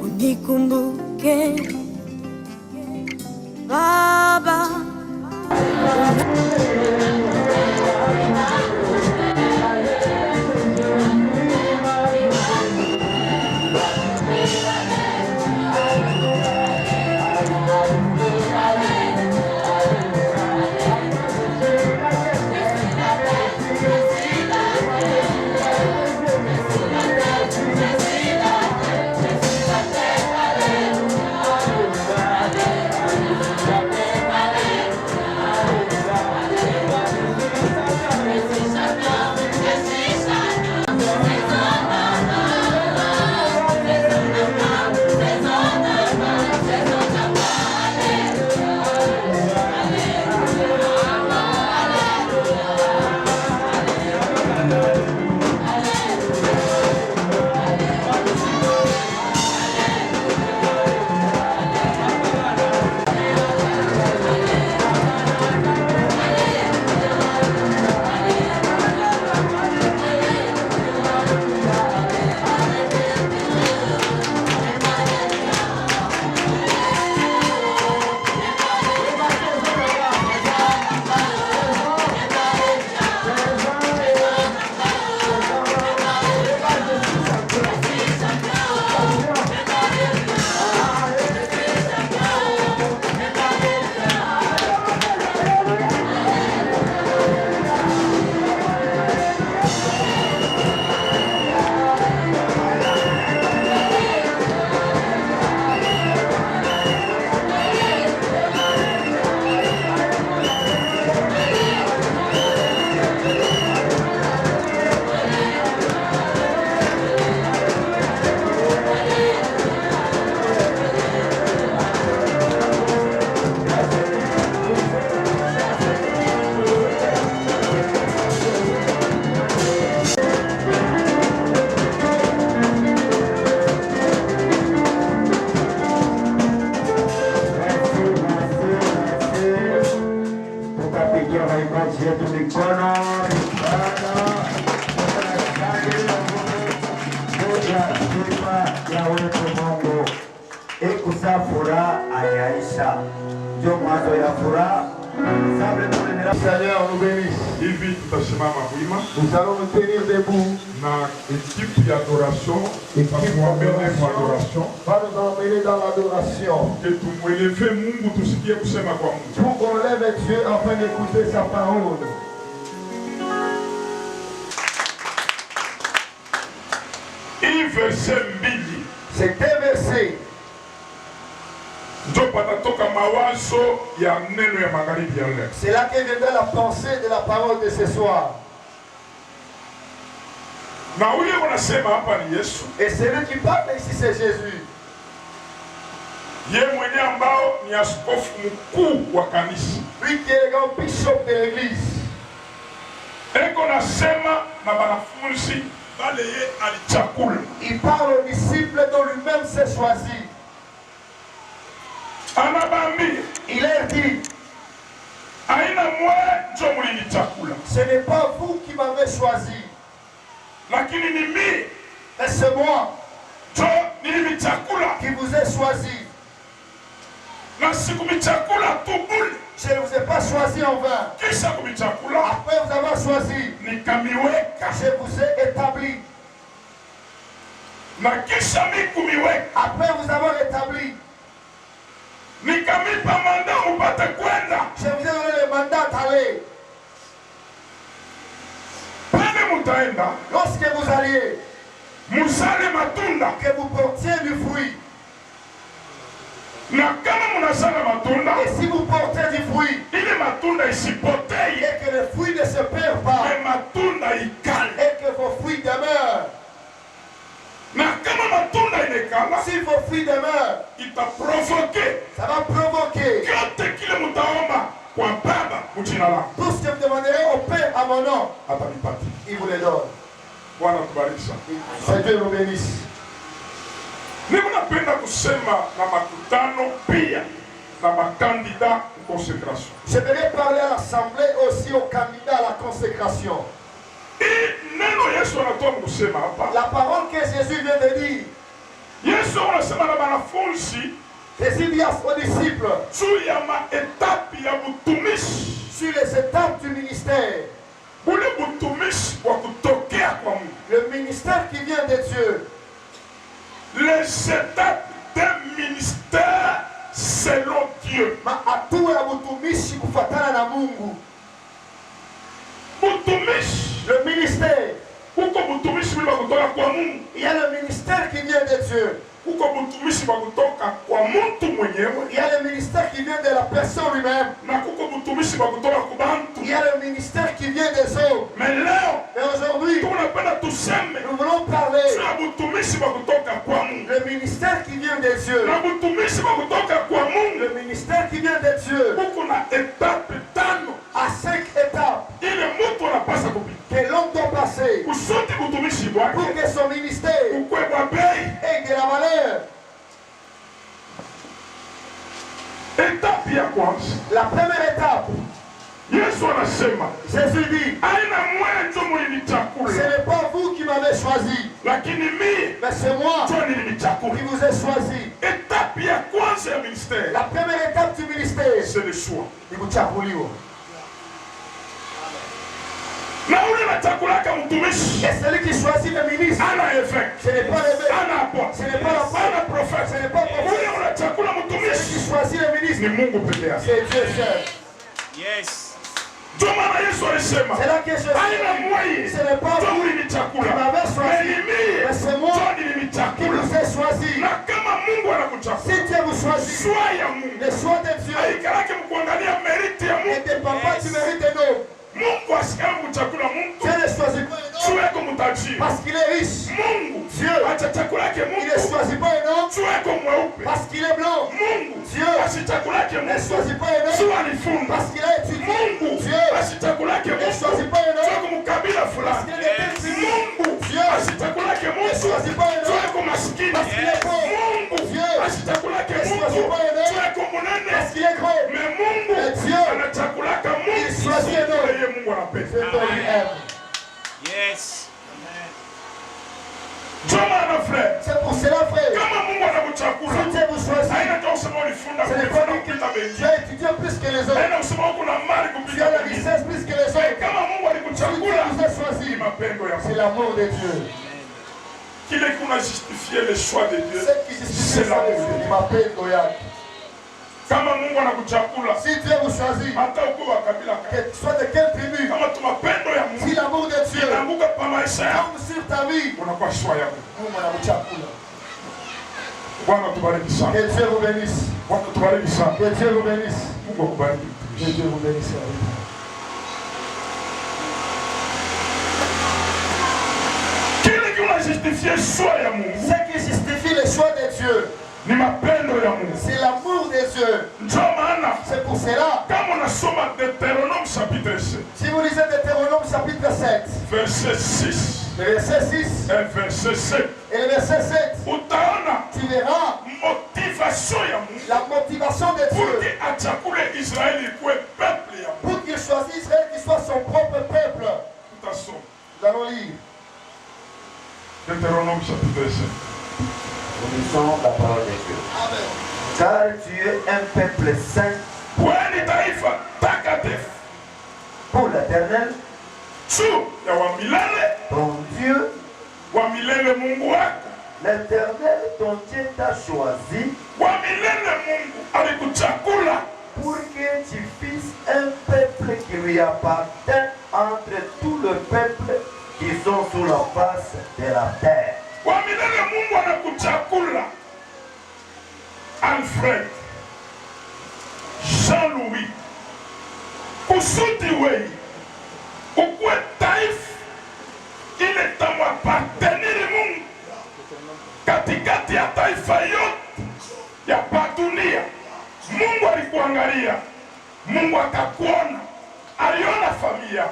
Unikumbuke Baba. Seigneur, nous bénisse. Nous allons nous tenir debout. Va nous emmener dans l'adoration. Pour qu'on lève Dieu afin d'écouter sa parole. C'est un verset. C'est là que viendra la pensée de la parole de ce soir. Et celui qui parle ici, c'est Jésus. Lui qui est le grand bishop de l'église. Il parle aux disciples dont lui-même s'est choisi. Il a dit, ce n'est pas vous qui m'avez choisi, mais c'est moi qui vous ai choisi. Je ne vous ai pas choisi en vain. Après vous avoir choisi, je vous ai établi. Après vous avoir établi, je vous ai donné le mandat d'aller. Lorsque vous alliez, que vous portiez du fruit. Et si vous portez du fruit, et que le fruit ne se perd pas, et que vos fruits demeurent, si vos fruits demeurent, ça va provoquer tout ce que vous demanderez au Père à mon nom, il vous le donne. Que Dieu vous bénisse. J'aimerais parler à l'assemblée aussi aux candidats à la consécration. La parole que Jésus vient de dire. Jésus dit aux disciples sur les étapes du ministère. Le ministère qui vient de Dieu. Les étapes d'un ministère selon Dieu. Le ministère. Il y a le ministère qui vient de Dieu. Il y a le ministère qui vient de la personne lui-même. Il y a le ministère qui vient des hommes. Mais aujourd'hui, nous voulons parler le ministère qui vient de Dieu. Le ministère qui vient de Dieu. À 5 étapes que l'homme doit passer pour que son ministère ait de la valeur. La première étape, Jésus dit, ce n'est pas vous qui m'avez choisi, mais c'est moi qui vous ai choisi. La première étape du ministère, c'est le choix. Et celui qui choisit le ministre, ce n'est pas l'évêque, ce n'est pas le prophète, ce n'est pas le prophète. Celui qui choisit le ministre, c'est Dieu seul. Yes. C'est là que je suis. Ce n'est pas vous qui m'avez choisi, mais c'est moi qui vous ai choisi. Si Dieu vous choisit, le choix de Dieu ne dépend pas du mérite de nous. Dieu ne choisit pas un homme parce qu'il est riche. Dieu, il ne choisit pas un homme parce qu'il est blanc. Dieu ne choisit pas un homme parce qu'il a étudié. Dieu ne choisit pas un homme parce qu'il est de telle tribu. Dieu ne choisit pas un homme parce qu'il est pauvre. Dieu ne choisit pas un homme parce qu'il est gros. Mais Dieu, il choisit un homme. Yes. C'est pour cela, frère. Si Dieu vous choisit, ce n'est pas lui qui tu as étudié plus que les autres. Tu as la richesse plus que les autres. Si Dieu vous a choisi, c'est l'amour de Dieu. Qui est qu'on a justifié le choix de Dieu? C'est l'amour de Dieu. Il m'appelle Goyak. Si Dieu vous choisit, que soit de quelle tribu, si l'amour de Dieu tombe sur ta vie, que Dieu vous bénisse. Que Dieu vous bénisse. Que Dieu vous bénisse. Ce qui justifie le choix de Dieu, c'est l'amour de Dieu. C'est pour cela, si vous lisez Deutéronome chapitre 7, verset 6 le verset 6 et verset 7, et le verset 7, tu verras la motivation de Dieu pour qu'il choisisse Israël qui soit son propre peuple. Nous allons lire Deutéronome chapitre 7. Nous lisons la parole de Dieu. Amen. Car tu es un peuple saint pour l'Éternel, ton Dieu. L'Éternel, ton Dieu, t'a choisi pour que tu fisses un peuple qui lui appartient entre tout le peuple qui sont sur la face de la terre. Alfred, Jean-Louis, kusudi wei, ukwe taifa ile tamwapateniri Mungu katikati ya taifa yote ya padunia. Mungu alikuangalia, Mungu akakuona, aliona familia,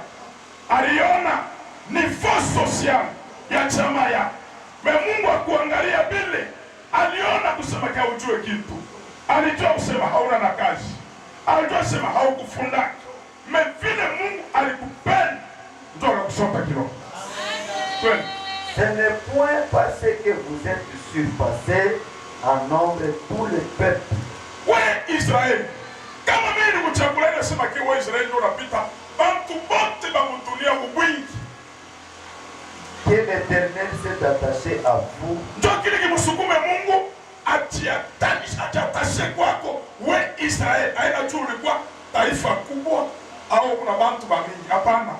aliona niveau social ya chama ya. Me Mungu akuangalia bile, aliona kusema kwa ujue kitu. alijua kusema hauna na kazi, alijua kusema haukufunda, vile Mungu alikupenda ndio anakusota kiroho. Ce n'est point parce que vous êtes surpassés en nombre tous les peuples. Ouais, Israël. Kama mimi nikuchagula nasema kwa wewe Israeli ndio unapita. Bantu bote bamutunia kubwingi. Que l'Éternel s'est attaché à vous. Ndio kile kimsukume Mungu ajiatashe kwako. We Israeli, haina tu ulikuwa taifa kubwa au kuna bantu bamingi. Hapana.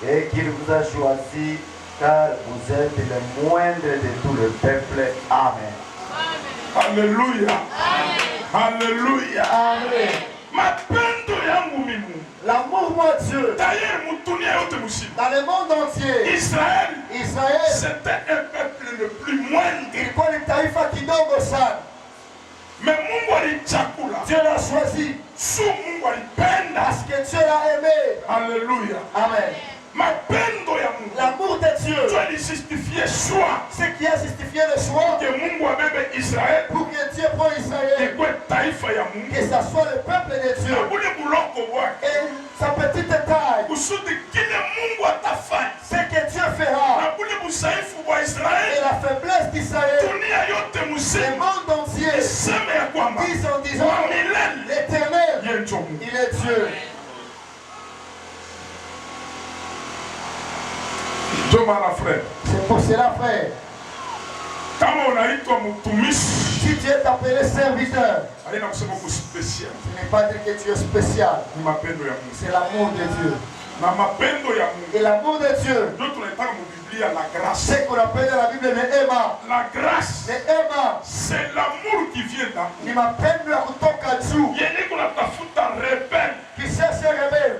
Et qu'il vous a choisi car vous êtes le moindre de tout le peuple. Amen. Alléluia. Alléluia. Amen. Mapendo yangu mimi. L'amour moi Dieu. D'ailleurs, mutunia yote musima. Dans le monde entier. Israël. Israël. C'était un peuple le plus moindre. Ilikuwa ni taifa kidogo sana. Mais Mungu alichakula. Dieu l'a choisi. Su Mungu alipenda. Parce que Dieu l'a aimé. Alléluia. Amen. Mapendo ya Mungu. L'amour de Dieu. Dieu a justifié choix. Ce qui a justifié le choix. Que Mungu abebe Israël. Pour que Dieu prenne Israël. Ikwe taifa ya Mungu. Que ça soit le peuple de Dieu. Na bule buloko wake. Et sa petite taille. Kusudi kile Mungu atafanya. Ce que Dieu fera. Na bule busaifu wa Israël. Et la faiblesse d'Israël. Dunia yote muzima. Le monde entier. Iseme ya kwamba. Disent en disant. L'Éternel. Il est Dieu. C'est pour cela, frère. Si tu es appelé serviteur, ce n'est pas dire que tu es spécial. C'est l'amour de Dieu. Et l'amour de Dieu, c'est qu'on appelle dans la Bible le Emma. La grâce, c'est l'amour qui vient d'amour. Qui cherche un rebelle.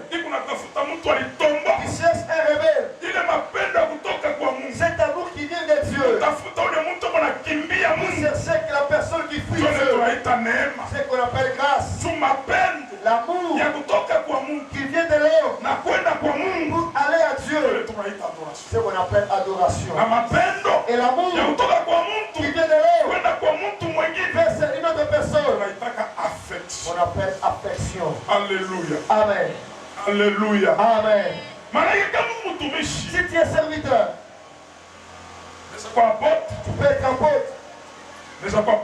Cet amour qui vient de Dieu. C'est que la personne qui fuit Dieu. C'est qu'on appelle grâce. L'amour qui vient de l'homme pour aller à Dieu. C'est qu'on appelle adoration. Et l'amour qui vient de l'homme vers une autre personne, on appelle affection. Alléluia. Amen. Alléluia. Amen. Si tu es serviteur, tu peux être apôtre.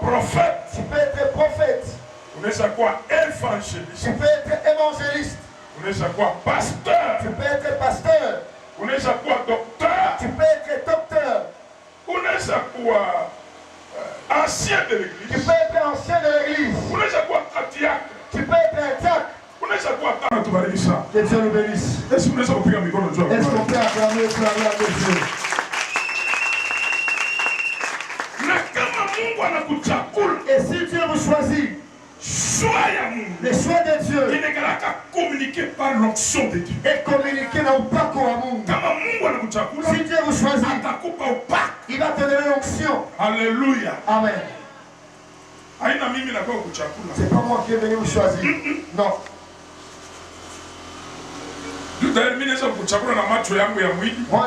Prophète. Tu peux être prophète. Évangéliste. Tu peux être évangéliste. Pasteur. Tu peux être pasteur. Docteur. Tu peux être docteur. Ancien de l'église. Tu peux être ancien de l'église. Tu peux être un diacre. Que Dieu nous bénisse. Est-ce qu'on peut acclamer pour la gloire de Dieu? Et si Dieu vous choisit, le choix de Dieu, il n'est qu'à communiquer par l'onction de Dieu. Et communiquer dans le pacte au amour. Si Dieu vous choisit, il va te donner l'onction. Alléluia. Amen. C'est pas moi qui est venu vous choisir. Non. Moi,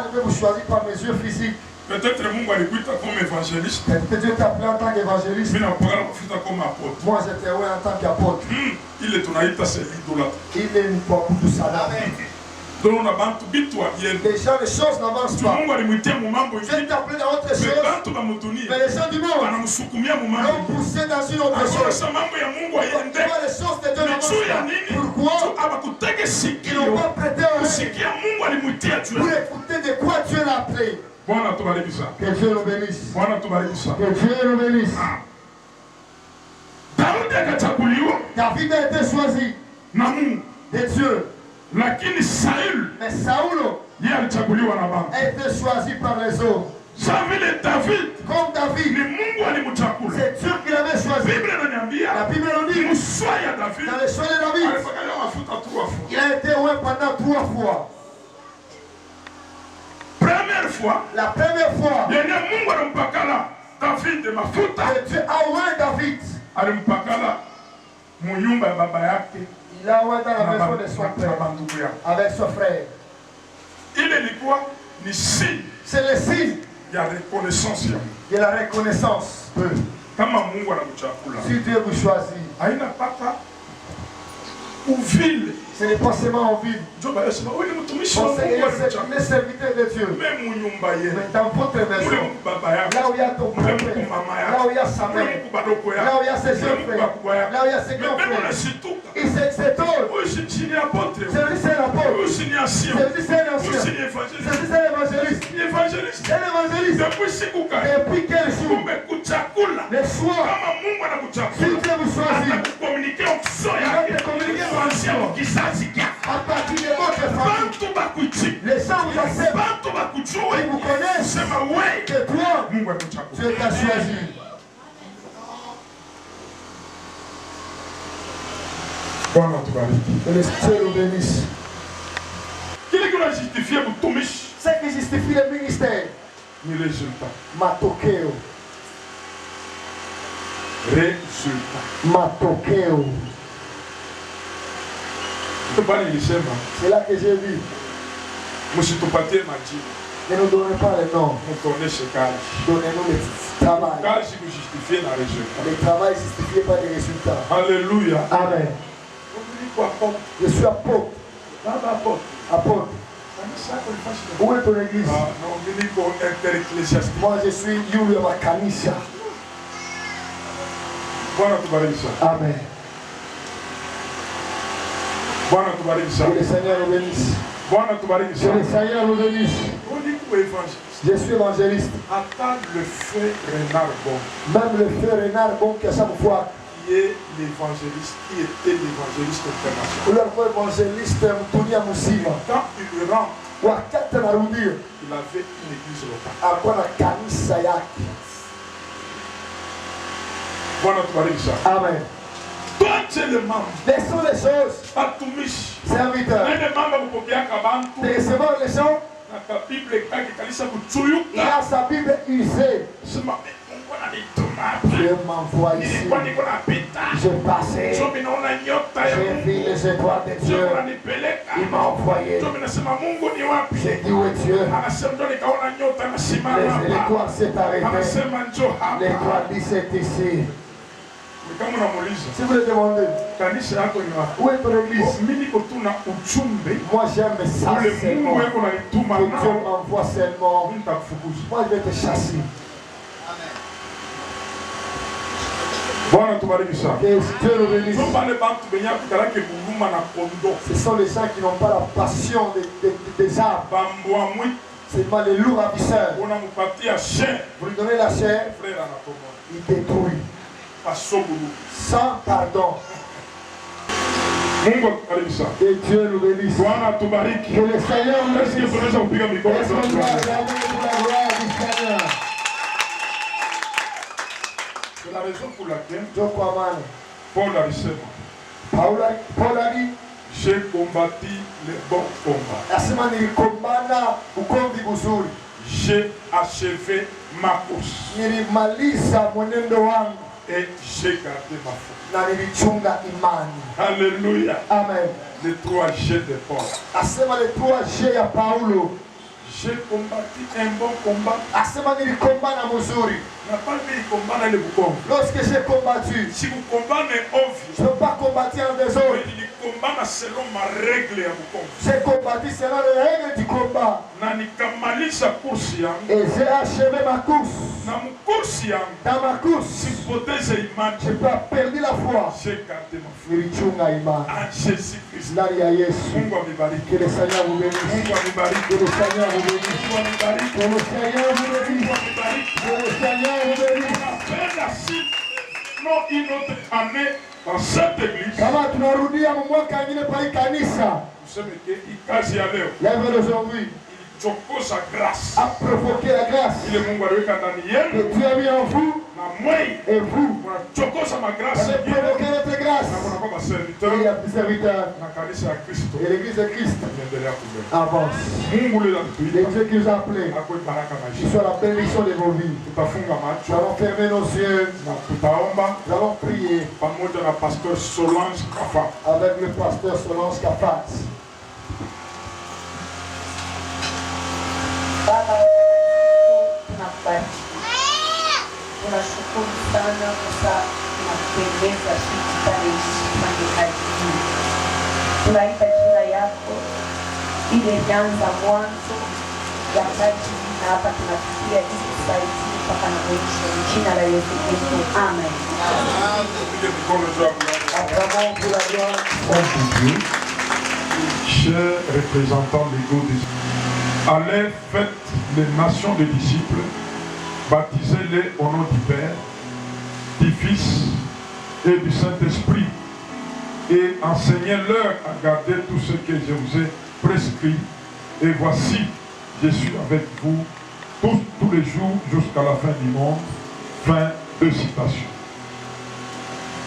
je vais vous choisir par mes yeux physiques. Peut-être Mungu alikuita comme évangéliste. Peut-être Dieu t'a appelé en tant qu'évangéliste. Mimi napokala kufuta comme apôtre. Moi, j'étais en tant qu'apôtre. Il est tunaita c'est l'idolâtre. Il est une fois pour tout ça. Amen. Donc na bantu bitu abieni. Déjà les choses n'avancent pas. Mungu alimuitia mu mambo hivi. Dieu t'a appelé dans autre chose. Mais les gens du monde anamsukumia mu mambo. l'ont poussé dans une autre chose. Sasa mambo ya Mungu aiende. Les choses de Dieu n'avancent pas. Pourquoi? Abakutege sikio. Ils n'ont pas prêté oreille. Kusikia Mungu alimuitia Dieu. Pour écouter de quoi Dieu l'a appelé. Bwana tubariki sana. Que Dieu nous bénisse. Bwana tubariki sana. Que Dieu nous bénisse. Daudi akachaguliwa. David a été choisi na Mungu de Dieu. Lakini Saül, mais Saulo, yeye alichaguliwa na Baba. A été choisi par les hommes. Vile David, comme David, ni Mungu alimchagua. C'est Dieu qui l'avait choisi. La Bible nous dit, dans le choix de David, il a été oint pendant 3 fois. Première fois, la première fois, Mungu alimpakala David mafuta. Dieu a oint David. Alimpakala mu nyumba ya baba yake. Il a oint dans la maison de son père avec son frère. Il est quoi? C'est le signe de la reconnaissance. De la reconnaissance. Kama Mungu anakuchagua. Si Dieu vous choisit. Haina paka uvile. Ce n'est pas seulement en ville. Job ayasema wewe ni mtumishi wa Vous Mungu êtes le serviteur de Dieu. Même nyumba yenu. Mais dans votre maison, Baba yako. là où il y a ton père, là où il y a sa mère, là où il y a ses jeunes frères, là où il y a ses grands frères, il s'étonne. C'est un apôtre. C'est l'apôtre. C'est un ancien. C'est un ancien. C'est l'évangéliste. C'est l'évangéliste. Depuis quel jour? Le soir. Si Dieu vous choisit, il va te communiquer l'onction. À partir de votre famille, les gens vous acceptent, ils vous connaissent, que toi, Dieu t'a choisi. Que le Dieu nous bénisse. C'est qui justifie le ministère. Matokeo. Matokeo. C'est là que j'ai vu. Ne nous donnez pas le nom. Donnez-nous le travail. Le travail justifié par les résultats. Alléluia. Amen. Je suis apôtre. Apôtre. Où est ton église? Moi je suis Yuri Makanisha. Amen. Que le Seigneur nous bénisse. Que le Seigneur nous bénisse. Je suis évangéliste. Le frère Renard Bon. Même le frère Renard Bon qui à chaque fois qui est l'évangéliste, qui était l'évangéliste international. Ule évangéliste Mtunia Musima. Quand il rentre, wakati anarudia, il avait une église locale. alikuwa na kanisa yake. Bwana tubariki sana. Amen. Toi tu es le membre. Laissons les choses. Watumishi. Serviteurs. Nende mamba kupokeaka bantu. De recevoir les gens. Na ka Bible kaki kanisa kuchuyuka. Il a sa Bible usée. Sema Mungu ananituma. Dieu m'envoie ici. Nilikuwa niko napita. Je passais. So minaona nyota ya J'ai Mungu. vu les étoiles de Dieu. Il m'a envoyé. So minasema Mungu ni wapi? J'ai dit où est Dieu? Anasema ndo nikaona nyota na simama hapa. L'étoile s'est arrêtée. Anasema njoo hapa. L'étoile dit c'est ici. Kama unamuuliza, si vous le demandez, kanisa yako ni wapi? Où est ton église? Mimi niko tu na ujumbe. Moi j'aime ça seulement. Mungu yako ananituma Que nao. Dieu m'envoie seulement. Nitakufukuza. Moi je vais te chasser. Bwana tubariki sana. Que Dieu nous bénisse. Ce sont les gens qui n'ont pas la passion des arbres. Seulement les loups ravisseurs. Vous lui donnez la chair, il détruit. Sans pardon. Que Dieu nous bénisse. Que le Seigneur nous bénisse. Est-ce qu'on doit regarder la gloire du Seigneur? C'est la raison pour laquelle Paul a dit, j'ai combattu le bon combat. J'ai achevé ma course. Et j'ai gardé ma foi. Alléluia. Amen. Les 3G de Paul. J'ai combattu un bon combat. Lorsque j'ai combattu, Si vous combattez je ne peux pas combattre en désordre. il combat selon ma règle. J'ai combattu selon les règles du combat. Et j'ai achevé ma course. Dans ma course, je n'ai pas perdu la foi. J'ai gardé ma foi. Nilichunga imani. En Jésus-Christ. Ndani ya Yesu. Mungu amebariki. Que le Seigneur vous bénisse. Mungu amebariki. Que le Seigneur vous bénisse. Mungu amebariki. Que le Seigneur vous bénisse. Mungu amebariki. Que le Seigneur vous bénisse. Après la suite, non une autre année dans cette église. Kama tunarudia mwaka mwingine pa hii kanisa. Tuseme que ikazi ya leo. Lève aujourd'hui. Ilichokoza grâce. A provoqué la grâce. Ile Mungu aliweka ndani yenu. Que Dieu a mis en vous. Na mwei. Et vous. Unachokoza ma grâce. Vous avez provoqué notre grâce. Na kuna kwa Il y serviteur. a des serviteurs. Na kanisa ya Kristo. Et l'église de Christ Endelea kumbe. avance. Mungu leo Les atuita. dieux qui nous a appelés. Akwe baraka Que maisha. soit la bénédiction de vos vies. Tutafunga Nous macho allons fermer nos yeux. na tutaomba Nous allons prier pamoja na pasteur Solange Kafa. avec le pasteur Solange Kafat. Baba, tunakubariki. tunashukuru sana kwa tunapendeza sisi pale kufanya kazi hii. Tunaita jina yako ile nyanza mwanzo ya kazi na hapa tunafikia hizi saiti mpaka na mwisho. Jina la Yesu Kristo. Amen. Chers représentants légaux des allez, faites les nations des disciples, baptisez-les au nom du Père, du Fils et du Saint-Esprit, et enseignez-leur à garder tout ce que je vous ai prescrit. Et voici, je suis avec vous tous les jours jusqu'à la fin du monde. Fin de citation.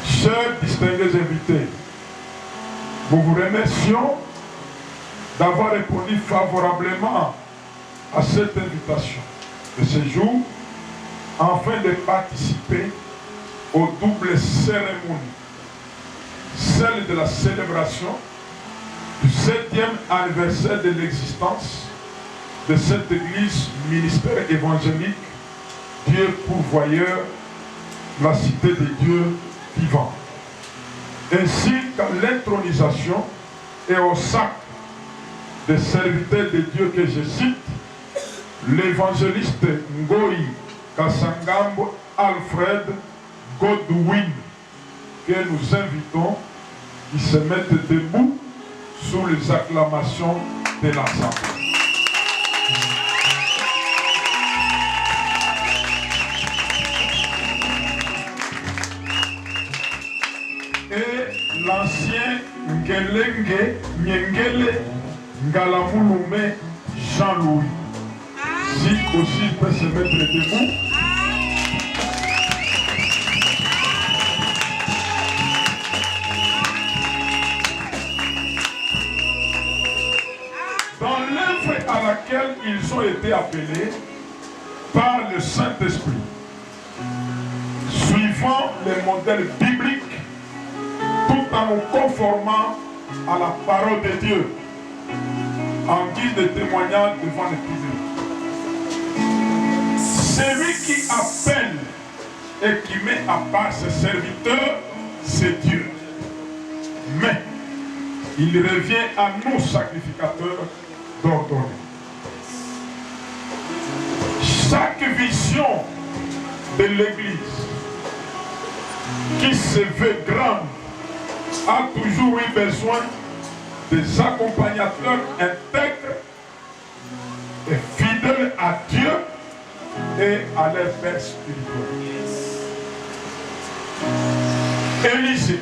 Chers distingués invités, nous vous remercions d'avoir répondu favorablement à cette invitation de ce jour, afin de participer aux doubles cérémonies, celle de la célébration du 7e anniversaire de l'existence de cette église ministère évangélique, Dieu pourvoyeur, la cité de Dieu vivant, ainsi qu'à l'intronisation et au sacre des serviteurs de Dieu que je cite, l'évangéliste Ngoi Kassangambo Alfred Godwin, que nous invitons, qui se mettent debout sous les acclamations de l'Assemblée. Et l'ancien Ngelenge Nyengele Ngalamulume Jean-Louis, si aussi il peut se mettre debout. Dans l'œuvre à laquelle ils ont été appelés par le Saint-Esprit, suivant les modèles bibliques, tout en nous conformant à la parole de Dieu, en guise de témoignage devant le public. Celui qui appelle et qui met à part ses serviteurs, c'est Dieu. Mais il revient à nous, sacrificateurs, d'ordonner. Chaque vision de l'Église qui se veut grande a toujours eu besoin des accompagnateurs intègres et fidèles à Dieu et à leur Père spirituel. Élisée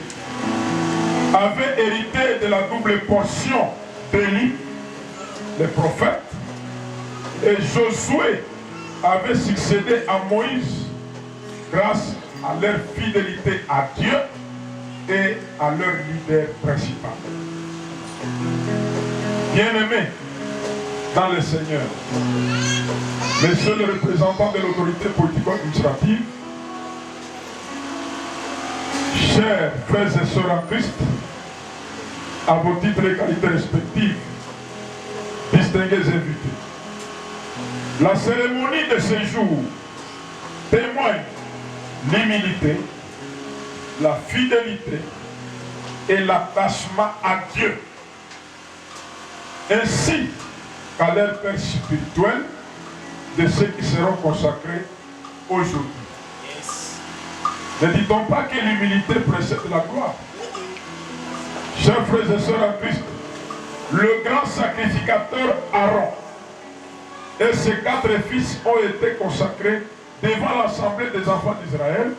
avait hérité de la double portion d'Élie, le prophète, et Josué avait succédé à Moïse grâce à leur fidélité à Dieu et à leur leader principal. Bien-aimés dans le Seigneur, messieurs les représentants de l'autorité politico-administrative, chers frères et sœurs en Christ, à vos titres et qualités respectives, distingués invités, la cérémonie de ce jour témoigne l'humilité, la fidélité et l'attachement à Dieu, ainsi qu'à leur Père spirituel de ceux qui seront consacrés aujourd'hui. Yes. Ne dit-on pas que l'humilité précède la gloire? Chers frères et sœurs en Christ, le grand sacrificateur Aaron et ses 4 fils ont été consacrés devant l'assemblée des enfants d'Israël,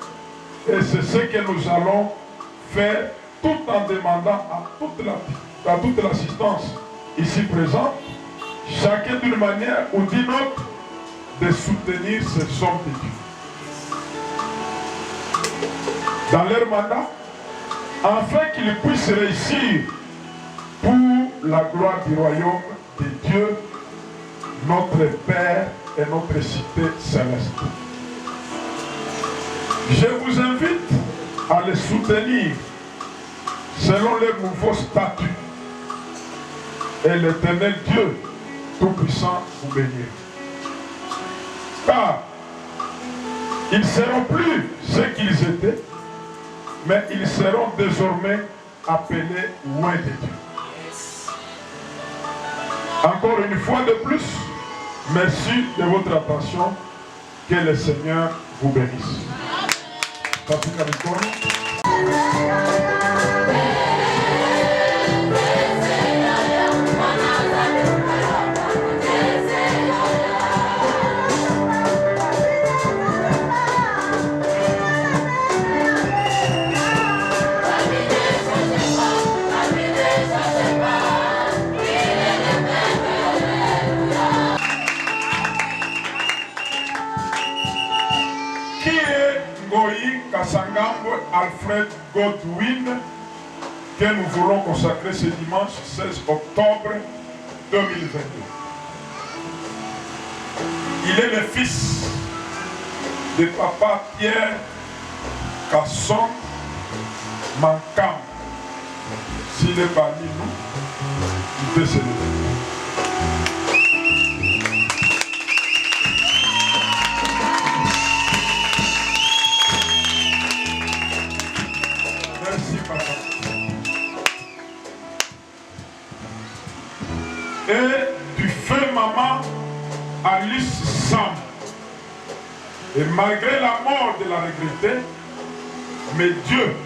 et c'est ce que nous allons faire tout en demandant à toute l'assistance ici présente, chacun d'une manière ou d'une autre, de soutenir ces hommes de Dieu dans leur mandat, afin qu'ils puissent réussir pour la gloire du royaume de Dieu, notre Père et notre cité céleste. Je vous invite à les soutenir selon les nouveaux statuts, et l'Éternel Dieu Tout-Puissant vous bénira. Car Ils ne seront plus ce qu'ils étaient, mais ils seront désormais appelés loin de Dieu. Encore une fois de plus, merci de votre attention. Que le Seigneur vous bénisse. Kasangambo Alfred Godwin, que nous voulons consacrer ce dimanche 16 octobre 2022. Il est le fils de papa Pierre Kasson Mankam. S'il est parmi nous, il peut se lever. Et du feu maman Alice Sam. Et malgré la mort de la regrettée, mais Dieu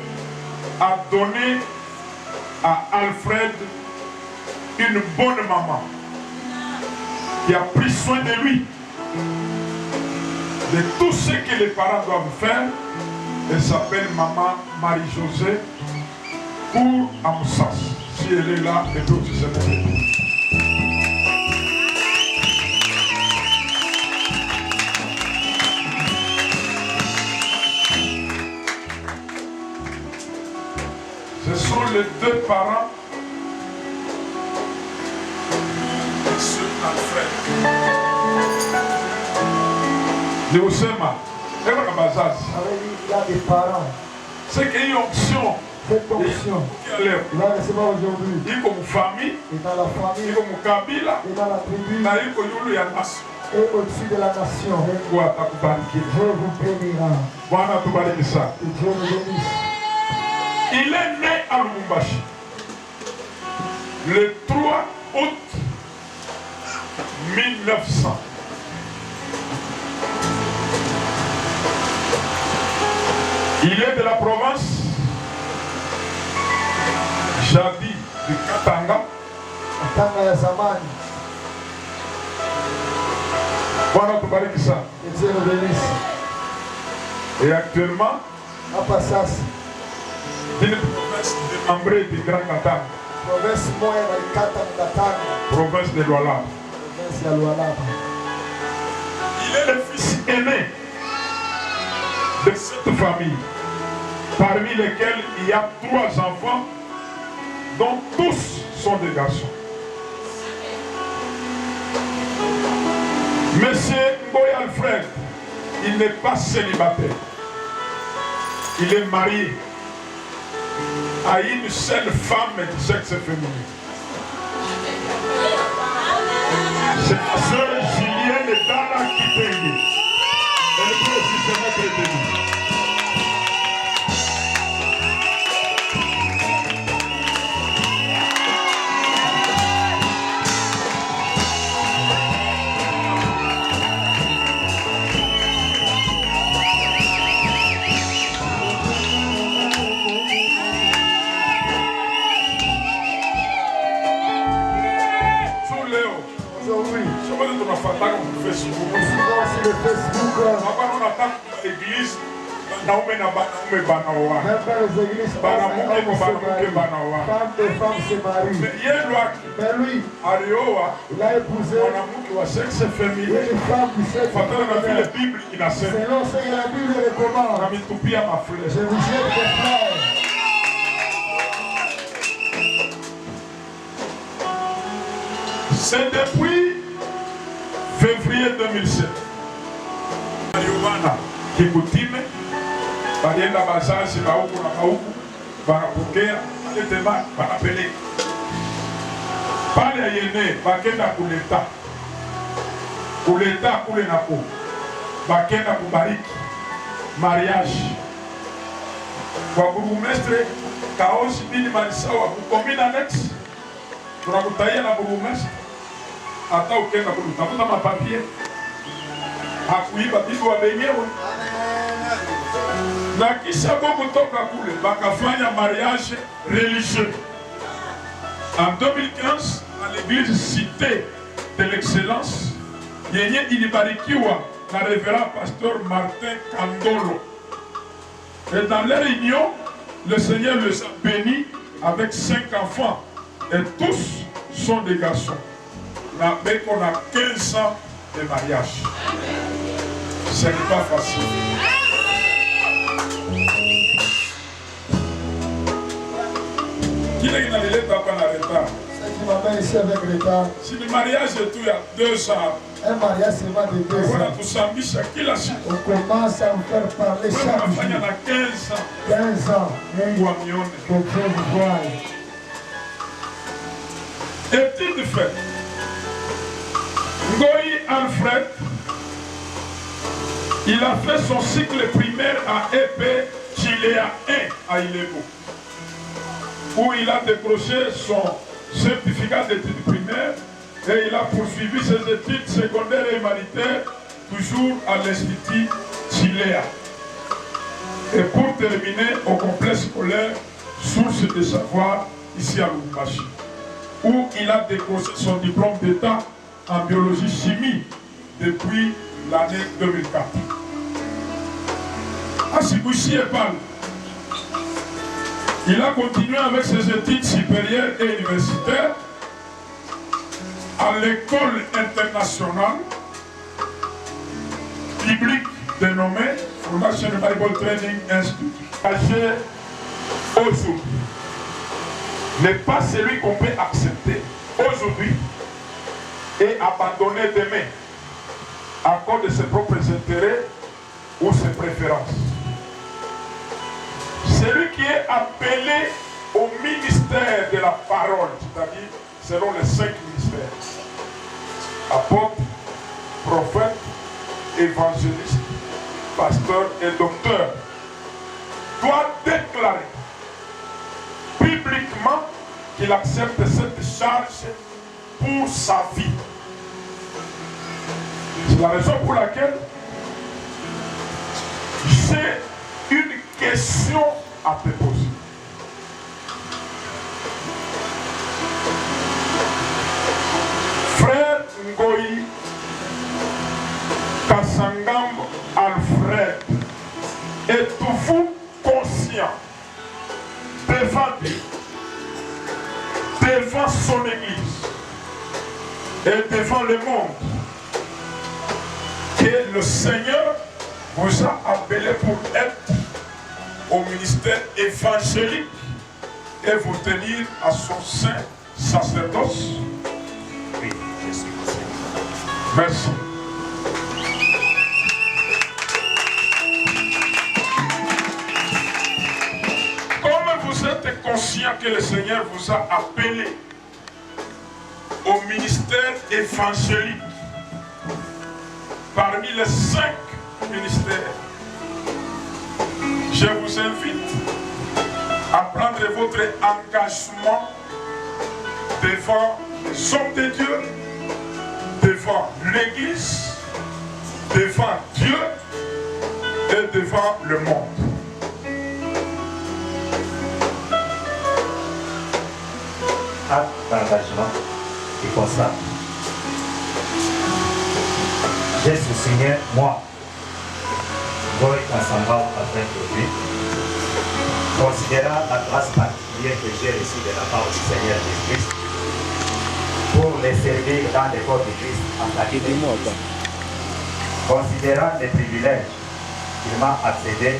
a donné à Alfred une bonne maman qui a pris soin de lui, de tout ce que les parents doivent faire. Elle s'appelle maman Marie-Josée pour Amoussas. Si elle est là, et d'autres se lèvent. Ce sont les deux parents de ce Alfred. Je vous aime. Il a des parents. C'est qu'il y a une option. Cette option, il va recevoir aujourd'hui. Il comme famille, et dans la famille, il comme kabila, et dans la tribu, et au-dessus de la nation. Dieu vous bénira. Que Dieu nous bénisse. Il est né à Lubumbashi le 3 août 1900. Il est de la province Jadi de Katanga. Katanga ya zamani. Bwana tubariki sana. Que Dieu nous bénisse. Et actuellement, hapa sasa, il est province de Mambré de Grand Katanga. Province moya na Katanga. Province de Lualaba. Province ya Lualaba. Il est le fils aîné de cette famille, parmi lesquels il y a 3 enfants, dont tous sont des garçons. Monsieur Mboy Alfred, il n'est pas célibataire. Il est marié à une seule femme du sexe féminin. C'est la sœur Julienne Dana Kitenge. Elle peut aussi se mettre debout. Mais lui, il a épousé une femme du sexe féminin. Selon ce que la Bible recommande, je vous jette des fleurs. C'est depuis février 2007. Kikutime, balienda bazazi na huku na huku, banapokea, baletema, banapeleka. Pale yene, bakenda kuleta kule nako, bakenda kubariki. mariage. Kwa burugumestre Kaosi Bini Manisawa kukomina annexe. Tunakutahia na burugumestre. Hata ukenda kutafuta mapapie. Hakuiba bibi wa benyewe. Na kisha kutoka kule bakafanya mariage religieux. En 2015, à l'église Cité de l'Excellence, yenye ilibarikiwa na révérend pasteur Martin Kandolo. Et dans leur union, le Seigneur les a bénis avec 5 enfants. Et tous sont des garçons. Mais on a 15 ans de mariage. Ce n'est pas facile. Qui est dans les étapes en retard? Ceux qui m'amènent ici avec retard. Si le mariage est tout, il y a 2 ans. Un mariage seulement de 2 ans. On commence à vous faire parler chaque jour. 15 ans. Que Dieu vous voie. Étude faite. Ngoyi Alfred, il a fait son cycle primaire à EP Chilea 1 à Ilebo, où il a décroché son certificat d'études primaires et il a poursuivi ses études secondaires et humanitaires toujours à l'Institut Chilea. Et pour terminer au complexe scolaire Source de savoir ici à Lubumbashi, où il a décroché son diplôme d'État en biologie-chimie depuis l'année 2004. À Sibouchi et Pal, il a continué avec ses études supérieures et universitaires à l'école internationale biblique dénommée Foundation Bible Training Institute. Âgé aujourd'hui n'est pas celui qu'on peut accepter aujourd'hui et abandonner demain à cause de ses propres intérêts ou ses préférences. Celui qui est appelé au ministère de la parole, c'est-à-dire selon les 5 ministères, apôtre, prophète, évangéliste, pasteur et docteur, doit déclarer publiquement qu'il accepte cette charge pour sa vie. C'est la raison pour laquelle j'ai une question à te poser. Frère Ngoyi Kasangam Alfred, êtes-vous conscient devant Dieu, devant son Église et devant le monde que le Seigneur vous a appelé pour être au ministère évangélique et vous tenir à son saint sacerdoce? Oui, je suis conscient. Merci. Comme vous êtes conscient que le Seigneur vous a appelé au ministère évangélique parmi les 5 ministères, je vous invite à prendre votre engagement devant les hommes de Dieu, devant l'Église, devant Dieu et devant le monde. Acte d'engagement et constat. J'ai sous-signé, moi, Ngoyi Kasangam Alfred, considérant la grâce particulière que j'ai reçue de la part du Seigneur Jésus-Christ pour les servir dans les corps de Christ en qualité de monde. Considérant les privilèges qu'il m'a accédé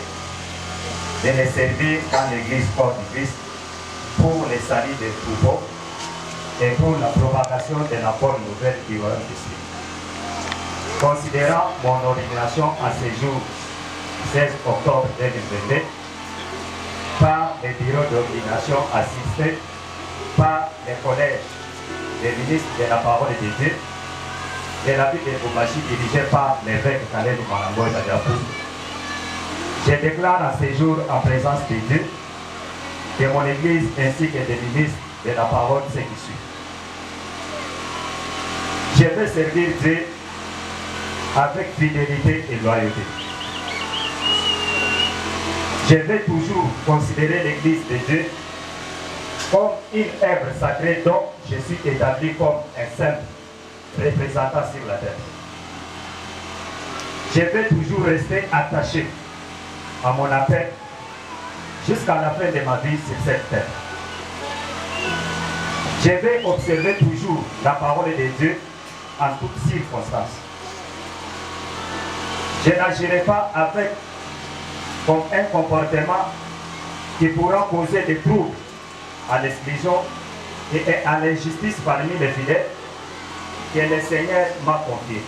de les servir dans l'église corps du Christ pour les saluts des troupeaux et pour la propagation de la bonne nouvelle qui va ici. Considérant mon ordination à ce jour 16 octobre 2022 par les bureaux d'ordination assistés par les collèges des ministres de la parole de Dieu de la ville de Lubumbashi dirigé par l'évêque Kalel Malambo Tadiapou. Je déclare à ce jour en présence de Dieu, de mon Église ainsi que des ministres de la parole ce qui suit. Je vais servir Dieu avec fidélité et loyauté. Je vais toujours considérer l'Église de Dieu comme une œuvre sacrée dont je suis établi comme un simple représentant sur la terre. Je vais toujours rester attaché à mon appel jusqu'à la fin de ma vie sur cette terre. Je vais observer toujours la parole de Dieu en toutes circonstances. Je n'agirai pas avec comme un comportement qui pourra causer des troubles à l'exclusion et à l'injustice parmi les fidèles que le Seigneur m'a confié.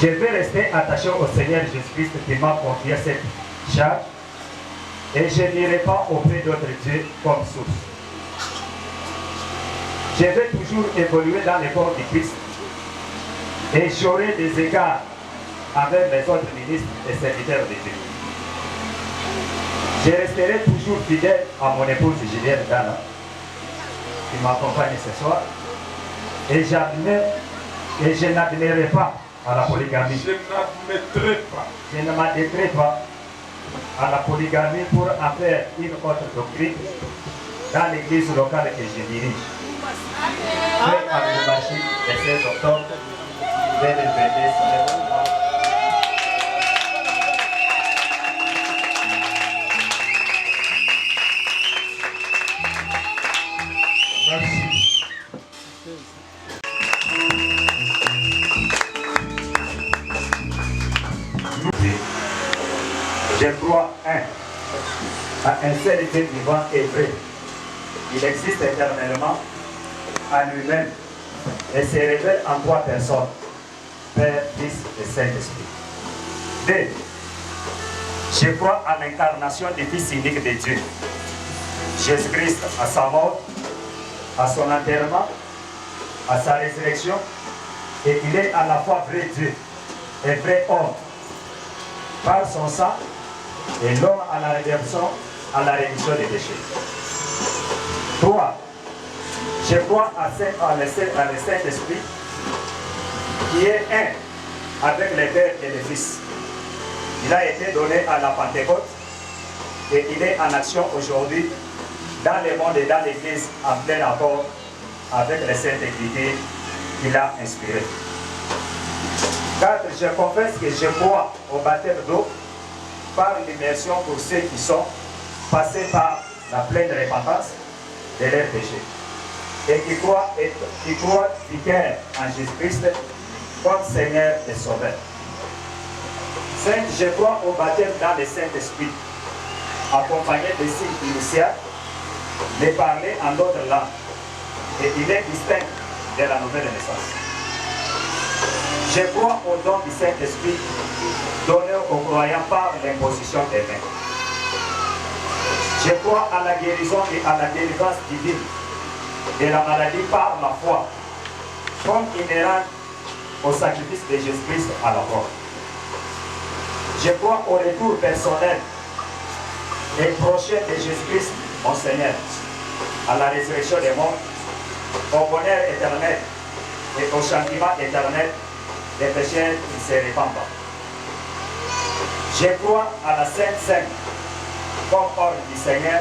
Je vais rester attaché au Seigneur Jésus-Christ qui m'a confié cette charge et je n'irai pas auprès d'autres dieux comme source. Je vais toujours évoluer dans le corps du Christ et j'aurai des égards avec les autres ministres et serviteurs de Dieu. Je resterai toujours fidèle à mon épouse Julienne Dana, qui m'accompagne ce soir, et je n'admettrai pas à la polygamie. Je ne m'admettrai pas à la polygamie pour en faire une autre doctrine dans l'église locale que je dirige. Fait à Lubumbashi le 16 octobre 2022. Je crois à un seul Dieu vivant et vrai. Il existe éternellement à lui-même et se révèle en trois personnes, Père, Fils et Saint-Esprit. 2. Je crois à l'incarnation du Fils unique de Dieu, Jésus-Christ, à sa mort, à son enterrement, à sa résurrection, et il est à la fois vrai Dieu et vrai homme. Par son sang, et l'homme à la rédemption, à la rémission des péchés. 3. Je crois à le Saint-Esprit qui est un avec le Père et le Fils. Il a été donné à la Pentecôte et il est en action aujourd'hui dans le monde et dans l'Église en plein accord avec les saintes écritures qu'il a inspirées. 4. Je confesse que je crois au baptême d'eau par l'immersion pour ceux qui sont passés par la pleine repentance de leurs péchés et qui croient du cœur en Jésus-Christ comme Seigneur et Sauveur. 5. Je crois au baptême dans le Saint-Esprit, accompagné de signes initiaux, de parler en d'autres langues, et il est distinct de la nouvelle naissance. Je crois au don du Saint-Esprit donné aux croyants par l'imposition des mains. Je crois à la guérison et à la délivrance divine de la maladie par la foi, comme inhérent au sacrifice de Jésus-Christ à la croix. Je crois au retour personnel et prochain de Jésus-Christ, mon Seigneur, à la résurrection des morts, au bonheur éternel et au châtiment éternel des pécheurs qui se répandent. Je crois à la Sainte Seine comme ordre du Seigneur,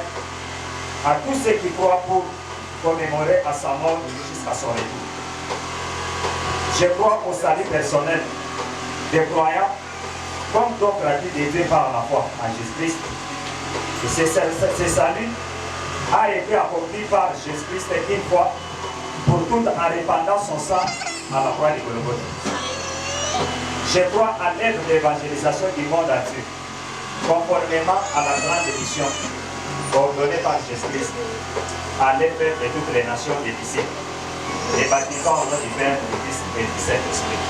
à tous ceux qui croient pour commémorer à sa mort jusqu'à son retour. Je crois au salut personnel des croyants comme don gratuit de Dieu par la foi en Jésus-Christ. Et ce salut a été accompli par Jésus-Christ une fois pour toutes en répandant son sang à la croix de Golgotha. Je crois à l'œuvre d'évangélisation du monde entier, conformément à la grande mission ordonnée par Jésus-Christ, à l'effet de toutes les nations des disciples, et baptisant au nom du Père, du Fils et du Saint-Esprit.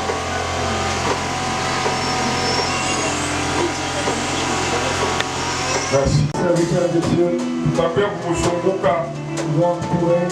Merci. Serviteur de Dieu, Tapez pour son bouquin. nous allons courir.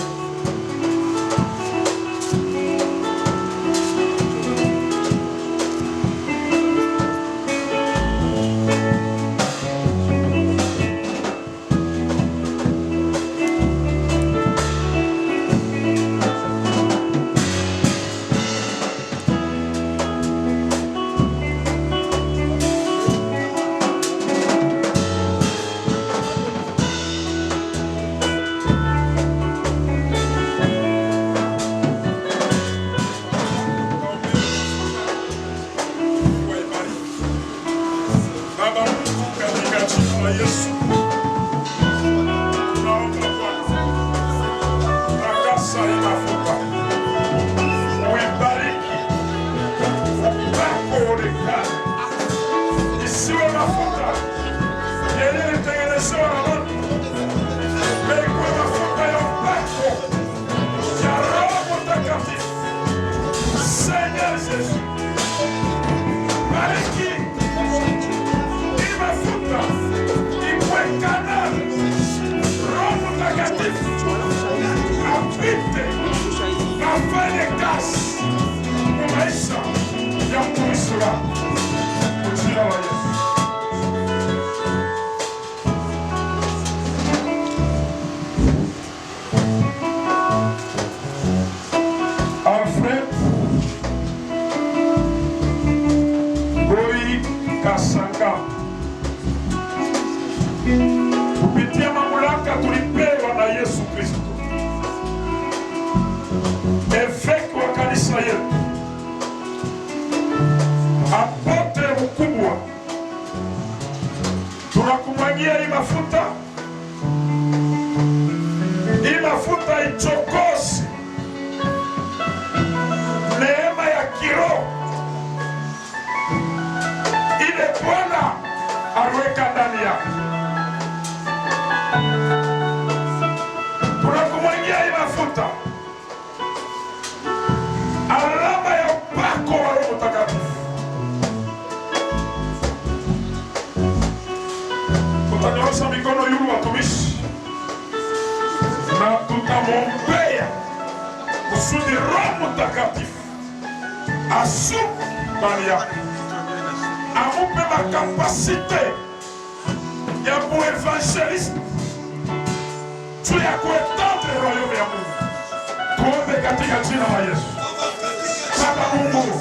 maisha ya mtumishi wako. Kwa jina la Yesu. Alfred Goi Kasanga, kupitia mamlaka tulipewa na Yesu Kristo, eveki wa kanisa yetu, apotre mkubwa, tunakumwagia hii mafuta ichokozi neema ya kiroho ile Bwana aliweka ndani yako. Tunakumwagia hii mafuta, alama ya upako wa Roho Mtakatifu. Tutanyoosha mikono yulu watumishi na tutamwombea kusudi Roho Mtakatifu ashuke ndani yako, amupe makapasite ya buevangeliste juu ya kuetendre royaume ya Mungu. Tuombe katika jina la Yesu. Baba Mungu,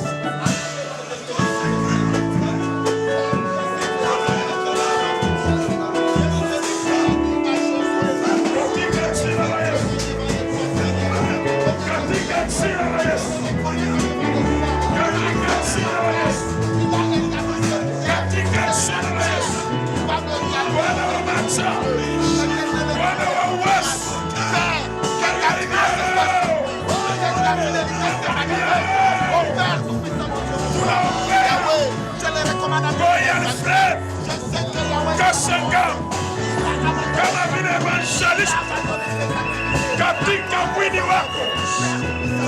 Kasanga kama vile evangelist katika mwili wako,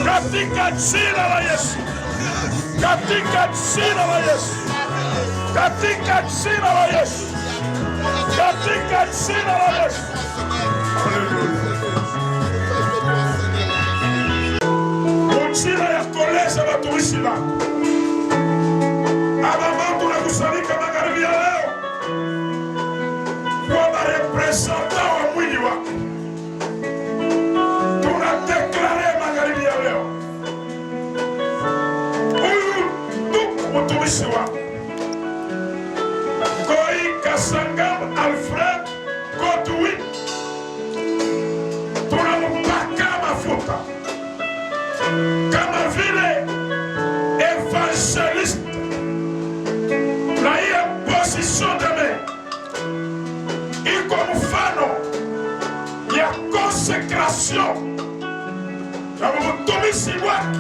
katika jina la Yesu, katika jina la Yesu, katika jina la Yesu, katika jina la Yesu. Ujira ya koleza watumishi wako ababa, tunakusanyika magharibi ya leo kwa marepresenta wa mwili wako. Tunadeklare magharibi ya leo huyu ndugu mtumishi wako Goi Kasanga Alfred Godwin, tunampaka mafuta kama vile evangeliste na hiyo position de main iko mfano ya consécration ya mtumishi wake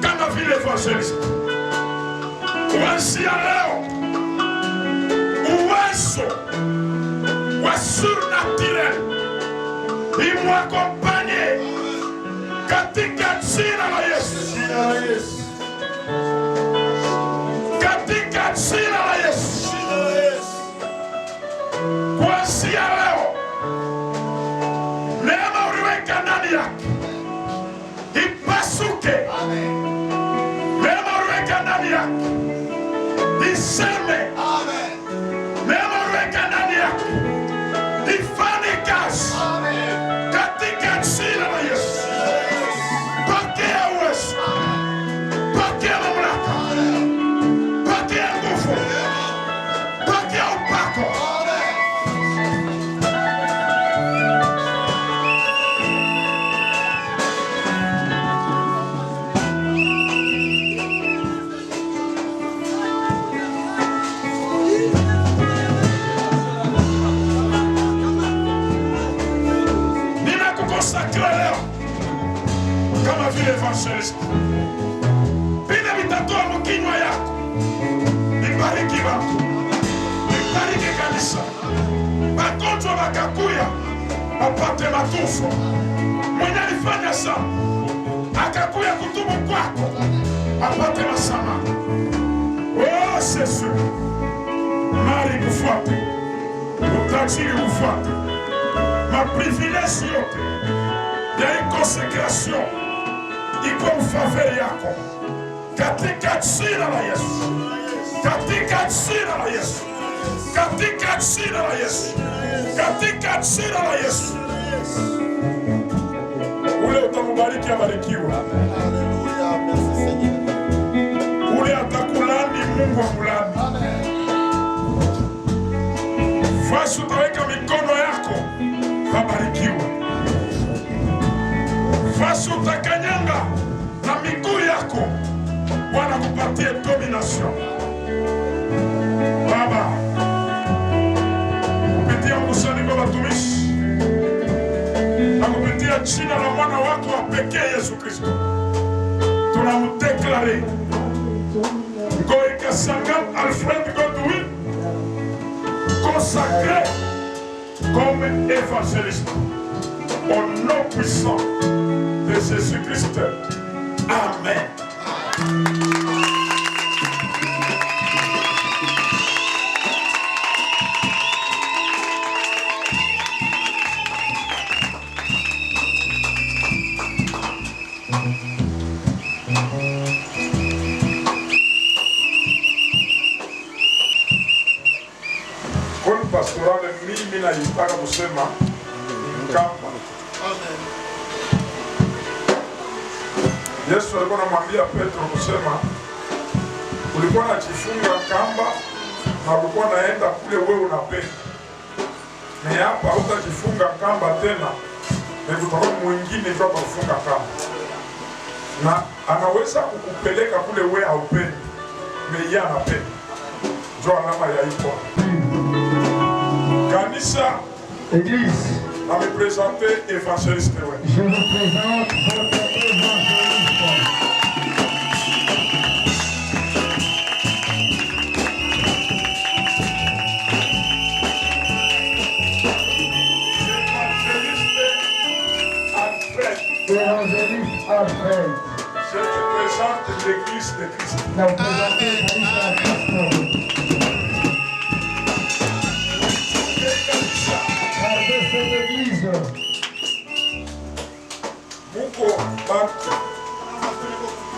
kama vile evangeliste. Kuanzia leo uwezo wa surnaturel imwakompanye katika jina la Yesu, katika jina la Yesu. Kuanzia leo neema uliweka ndani yake ipasuke, neema uliweka ndani yake iseme, neema uliweka ndani yake ifanye kazi katika jina la Yesu. Pokea uwezo, pokea mamlaka, pokea nguvu, pokea upako. Ninakukonsakra leo kama vile evangelist, vile vitatoa mkinywa yako. Nibariki watu, nibariki kanisa, magonjwa wakakuya apate matunzo. Mwenye alifanya sana akakuya kutubu kwako apate masama. Oh Yesu, mali kufuate, utajiri kufuate, maprivilege yote ya consécration iko mfaveur yako. katika jina la Yesu, katika jina la Yesu, katika jina la Yesu, katika jina la Yesu. Ule utakubariki abarikiwe. Ule atakulani Mungu akulani. Fasi utaweka mikono yako abarikiwe. Fasi utakanyanga na miguu yako Bwana kupatie domination. Baba, kupitia mkusanyiko wa watumishi na kupitia jina la mwana wako wa pekee Yesu Kristo, tunamdeklare Goïka Sangam Alfred Godwin consacré comme évangéliste au nom puissant de Jésus-Christ. Amen. Koni pastorale mimi naitaka kusema Nkamba. Yesu alikuwa anamwambia Petro kusema ulikuwa unajifunga kamba na ulikuwa naenda kule wewe unapenda. Na hapa hutajifunga kamba tena, na kutakuwa mwingine ndio atafunga kamba. Na anaweza kukupeleka kule wewe haupendi. Mais yeye anapenda. Ndio alama ya iko. Kanisa Église, va me présenter évangéliste. je vous présente votre évangéliste. Évangéliste Alfred. Je te présente l'église de Christ. Nous présentons l'église de Christ. Regardez cette église. Mungu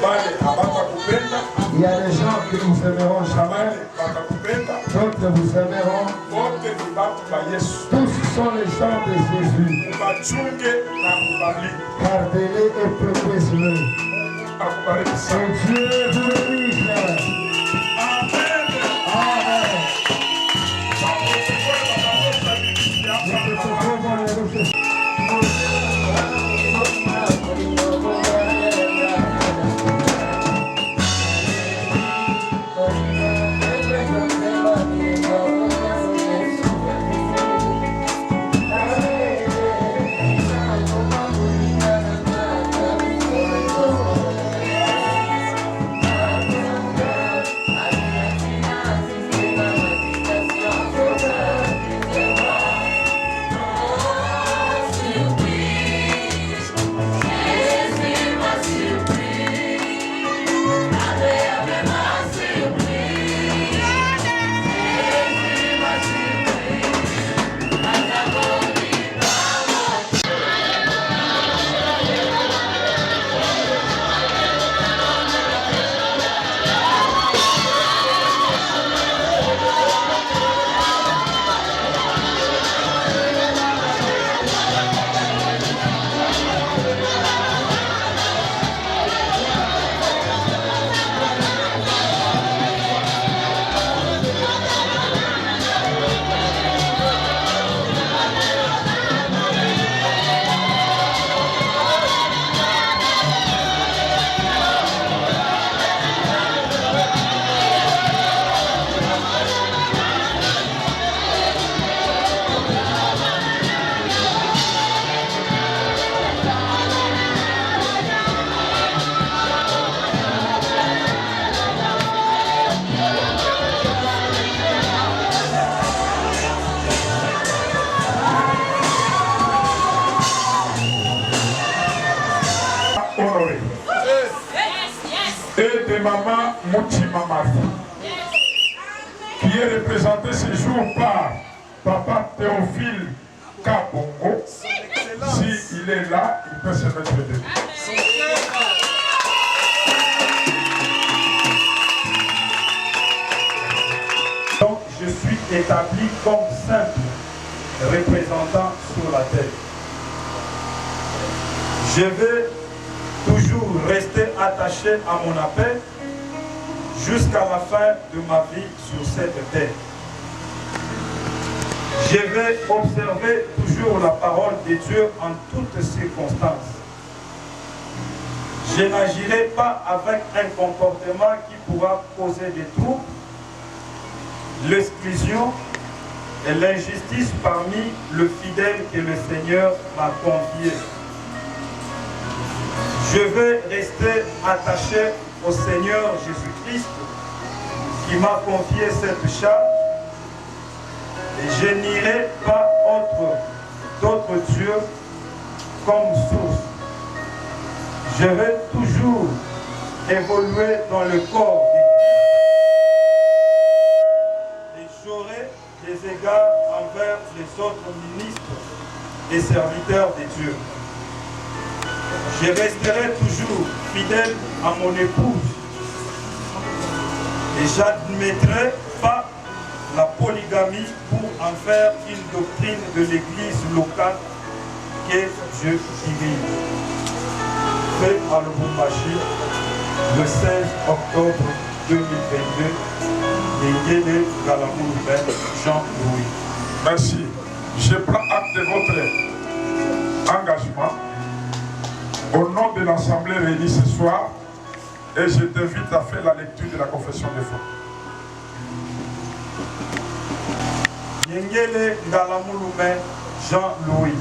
bale abatakupenda. Il y a des gens qui nous aimeront jamais, Bale batakupenda. d'autres vous aimeront. Wote ni batu ba Yesu. Tous sont les gens de Jésus. Ubachunge na kubariki. Gardez-les et protégez-les. Akubariki sana. Que Dieu vous bénisse. Amen. Amen. Et de maman Moutima Martha, qui est représenté ce jour par Papa Théophile Kabongo. Si il est là, il peut se mettre debout. établi comme simple représentant sur la terre. Je vais toujours rester attaché à mon appel jusqu'à la fin de ma vie sur cette terre. Je vais observer toujours la parole de Dieu en toutes circonstances. Je n'agirai pas avec un comportement qui pourra causer des troubles, l'exclusion et l'injustice parmi le fidèle que le Seigneur m'a confié. Je vais rester attaché au Seigneur Jésus-Christ qui m'a confié cette charge et je n'irai pas d'autres dieux comme source. Je vais toujours évoluer dans le corps et j'aurai des égards envers les autres ministres et serviteurs de Dieu. Je resterai toujours fidèle à mon épouse et j'admettrai pas la polygamie pour en faire une doctrine de l'église locale que je dirige. Fait à Lubumbashi le 16 octobre 2022, Yengele Ngalamou Jean-Louis. Merci. Je prends acte de votre engagement au nom de l'Assemblée réunie ce soir et je t'invite à faire la lecture de la confession de foi. Yengele Ngalamou Jean-Louis.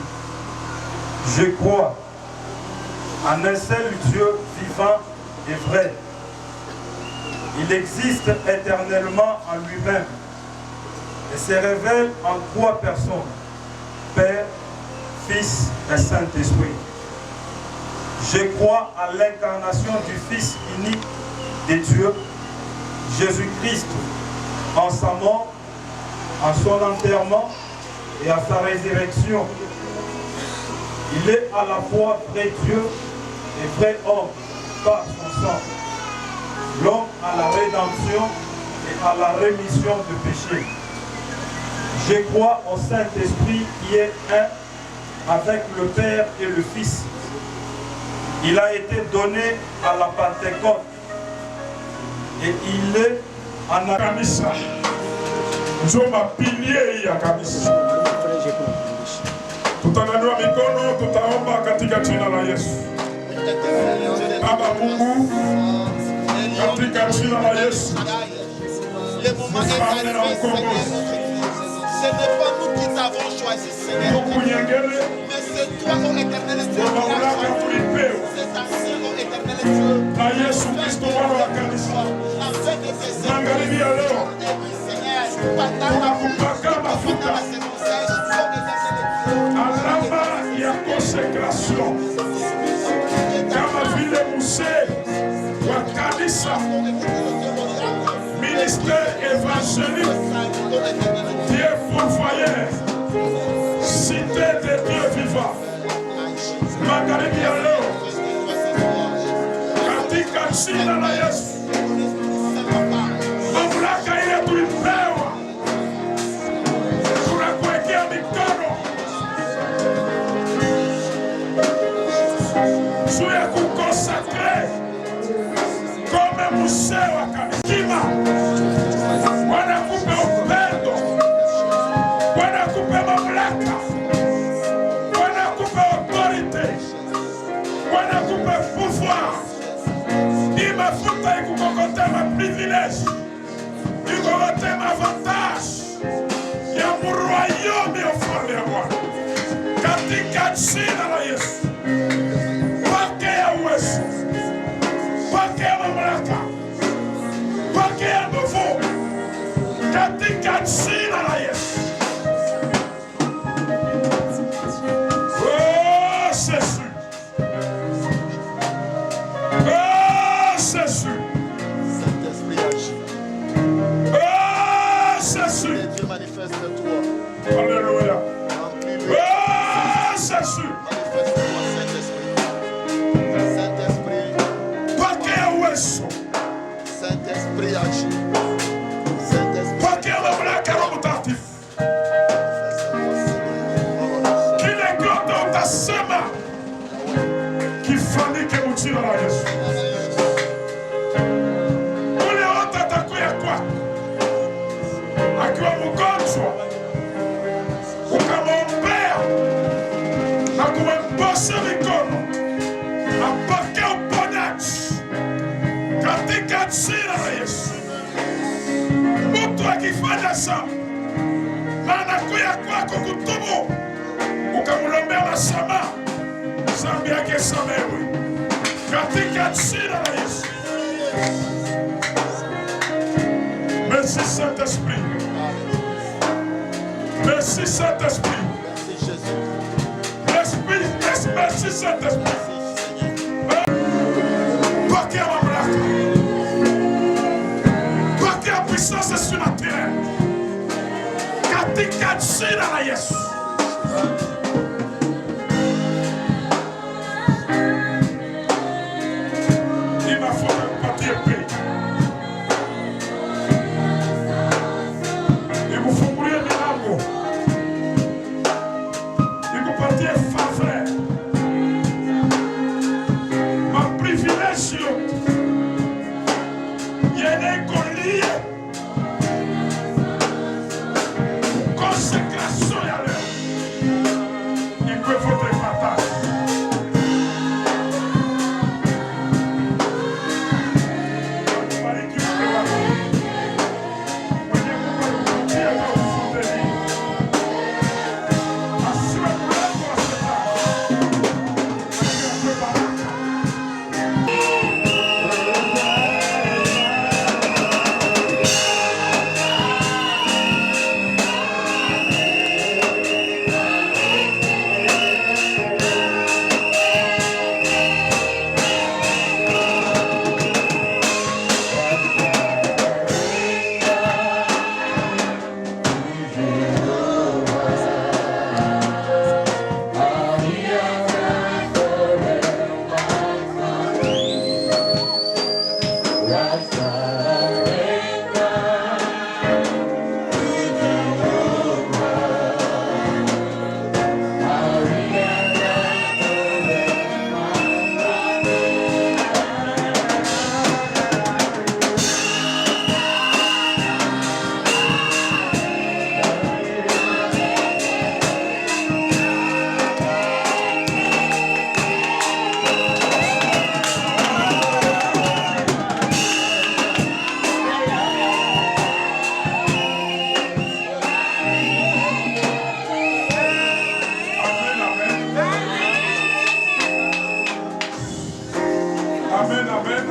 Je crois en un seul Dieu vivant et vrai. Il existe éternellement en lui-même et se révèle en trois personnes, Père, Fils et Saint-Esprit. Je crois à l'incarnation du Fils unique de Dieu, Jésus-Christ, en sa mort, en son enterrement et à sa résurrection. Il est à la fois vrai Dieu et vrai homme par son sang, l'homme à la rédemption et à la rémission de péché. Je crois au Saint-Esprit qui est un avec le Père et le Fils. Il a été donné à la Pentecôte et il est en Kanisa. Njoma pilier ya kanisa. Tutananua mikono, tutaomba katika jina la Yesu. Baba Mungu, katika jina la Yesu. Mfalme na mkombozi. Ce n'est pas nous qui t'avons choisi, Seigneur. Mais c'est toi, ô éternel Dieu, qui l'as choisi. C'est ainsi, ô éternel Dieu. Afin de tes Seigneur, pendant la saison sèche, ô éternel Dieu. Alama ya consécration. Kama vile Mose wa kanisa. Ministère évangélique. Dieu pourvoyeur. Cité de Dieu vivant. Magharibi ya leo. Katika jina la Yesu. Mamlaka ile tulipewa. Tunakuwekea mikono. Juu ya kukonsakre. Comme Mose wa kanisa. Wanakupe upendo. Wanakupe mamlaka. Wanakupe autorité. Wanakupe pouvoir. Hii mafuta ikukokote ma privilège. Ikukokote ma avantage. Ya mroyaume ya ufalme wa Bwana. Katika jina la Yesu. Pokea uwezo. Pokea mamlaka. Pokea nguvu. Katika jina la Yesu. Oh Jésus. Oh Jésus. Saint-Esprit agit. Oh Jésus. Et Dieu manifeste-toi. Alléluia. Remplis-le. Oh Jésus. Manifeste-toi, Saint-Esprit. Saint-Esprit. Pokea uwezo. Saint-Esprit agit. Saint-Esprit. Pokea mamlaka Roho Mtakatifu. jina la Yesu. Ule wote atakuya kwako akiwa mgonjwa, ukamwombea na kumemposa mikono, apokea uponyaji katika jina la Yesu. Mtu akifanya dhambi na anakuya kwako kutubu, ukamlombea msamaha, dhambi yake samehewe katika jina la Yesu. Merci Saint-Esprit. Merci Saint-Esprit. Merci Saint-Esprit. Pokea mamlaka, pokea puissance surnaturelle katika jina la Yesu. Inafuata kupatie pei, ikufungulie milango, ikupatie faveur, maprivilege yote yenye iko lié consécration ya leo ikwe votre partage. Amen, amen.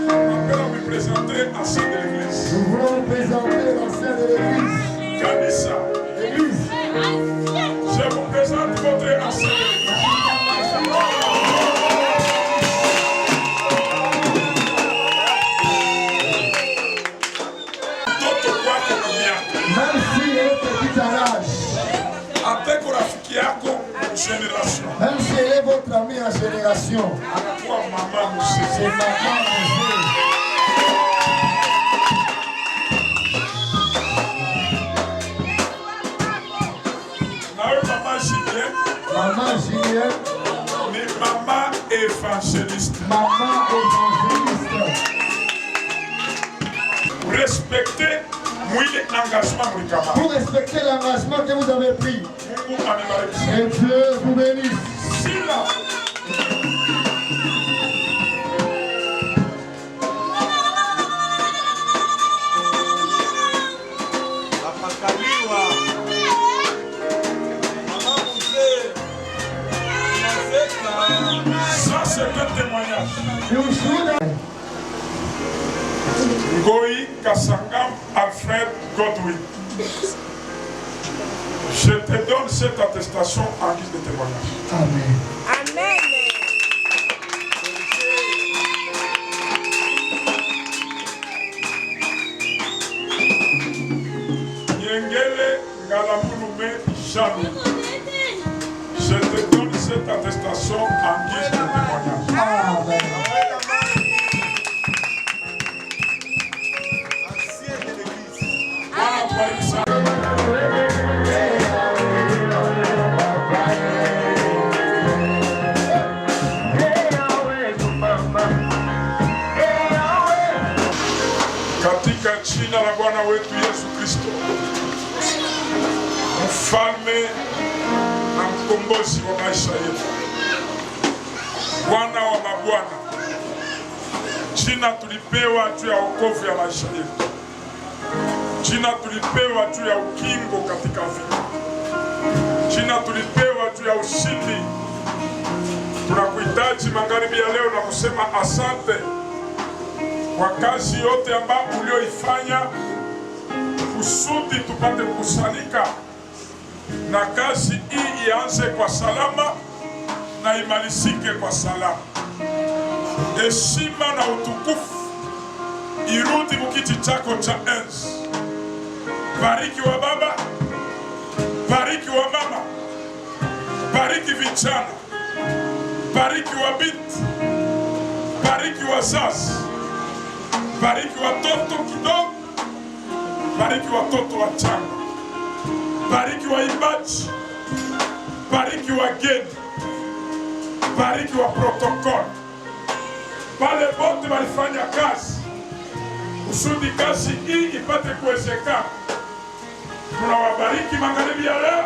Nous allons me présenter ancien de l'église. Nous voulons vous présenter l'ancien de l'église. Kanisa. L'église. Je vous présente votre ancien de l'église. Même s'il est petit à l'âge. Avec rafiki yako génération. Même s'il est votre ami en génération. Anakuwa mama musée. C'est maman musée. Nawe mama Julien. Maman Julien. Ni mama évangéliste. Maman évangéliste. Respectez l'engagement de Pour respecter l'engagement que vous avez pris. Et Dieu vous bénisse. Ça, c'est un témoignage. Ngoyi Kasangam Alfred Godwin. Je te donne cette attestation en guise de témoignage. Amen. Amen. Yengele Ngalamulume Jean. Je te donne cette attestation en guise de témoignage. Amen. Voilà, mfalme na mkombozi wa maisha yetu, Bwana wa mabwana. Jina tulipewa juu ya wokovu ya maisha yetu, jina tulipewa juu ya ukingo katika vita, jina tulipewa juu ya ushindi. Tunakuhitaji magharibi ya leo na kusema asante kwa kazi yote ambayo ulioifanya kusudi tupate kusalika, na kazi hii ianze kwa salama na imalizike kwa salama. Heshima na utukufu irudi mukiti chako cha enzi. Bariki wa baba, bariki wa mama, bariki vijana, bariki wa binti, bariki wazazi, bariki watoto kidogo, bariki watoto wachanga, bariki waimbaji, bariki wageni, bariki wa protokoli, pale wote walifanya kazi kusudi kazi hii ipate kuwezekana. Tunawabariki magharibi ya leo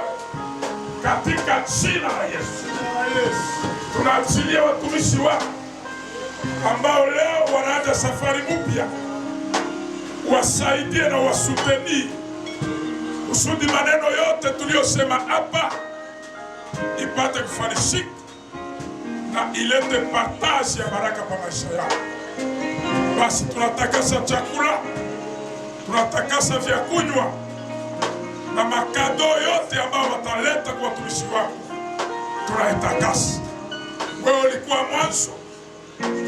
katika jina la Yesu. Tunaachilia watumishi wako ambao leo wanaanza safari mpya, wasaidie na wasuteni kusudi maneno yote tuliyosema hapa ipate kufanishika na ilete partage ya baraka kwa maisha yao. Basi tunatakasa chakula, tunatakasa vya kunywa na makado yote ambao wataleta kwa watumishi wako, tunaitakasa. Wewe ulikuwa mwanzo,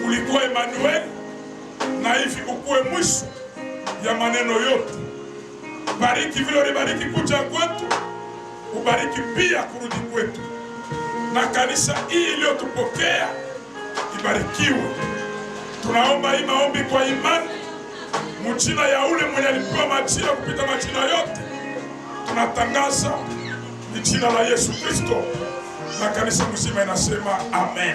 ulikuwa Emmanuel, na hivi ukuwe mwisho ya maneno yote. Bariki vile ulibariki kuja kwetu, ubariki pia kurudi kwetu, na kanisa hii iliyotupokea ibarikiwe. Tunaomba hii maombi kwa imani mjina ya ule mwenye alipewa majina kupita majina yote. Tunatangaza ni jina la Yesu Kristo, na kanisa mzima inasema amen.